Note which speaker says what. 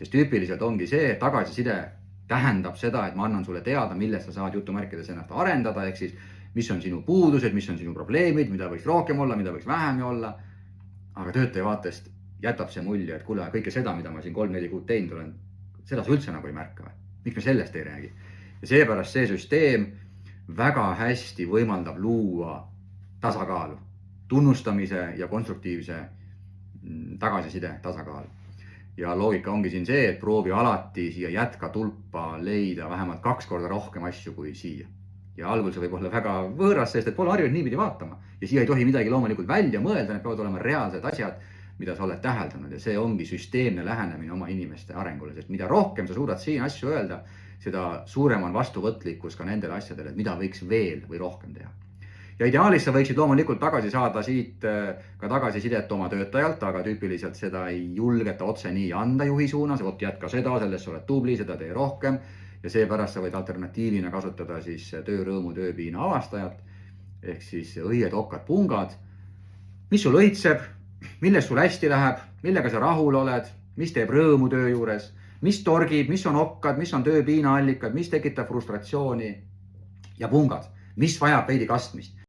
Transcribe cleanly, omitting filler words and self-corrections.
Speaker 1: sest tüüpiliselt ongi see, tagasiside tähendab seda, et ma annan sulle teada, milles sa saad jutumärkides ennast arendada, ehk siis mis on sinu puudused, mis on sinu probleemid, mida võiks rohkem olla, mida võiks vähem olla. Aga töötaja vaatest jätab see mulje, et kuule, kõike seda, mida ma siin 3-4 kuud teinud olen, seda sa üldse nagu ei märka. Miks me sellest ei räägi? Ja seepärast see süsteem väga hästi võimaldab luua tasakaalu, tunnustamise ja konstruktiivse tagasiside tasakaalu. Ja loogika ongi siin see, et proovi alati siia jätkatulpa leida vähemalt 2 korda rohkem asju kui siia. Ja algul see võib olla väga võõras, sest et pole harjunud niipidi vaatama. Ja siia ei tohi midagi loomulikult välja mõelda, need peavad olema reaalsed asjad, mida sa oled täheldanud. Ja see ongi süsteemne lähenemine oma inimeste arengule, sest mida rohkem sa suudad siin asju öelda, seda suurem on vastuvõtlikkus ka nendele asjadele, et mida võiks veel või rohkem teha. Ja ideaalis sa võiksid loomulikult tagasi saada siit ka tagasisidet oma töötajalt, aga tüüpiliselt seda ei julgeta otse nii anda juhi suunas, vot jätka seda, selles sa oled tubli, seda tee rohkem. Ja seepärast sa võid alternatiivina kasutada siis töörõõmu tööpiina avastajat, ehk siis õied, okkad, pungad, mis sul õitseb, milles sul hästi läheb, millega sa rahul oled, mis teeb rõõmu töö juures, mis torgib, mis on okkad, mis on tööpiina allikad, mis tekitab frustratsiooni ja pungad, mis vajab veidi kastmist.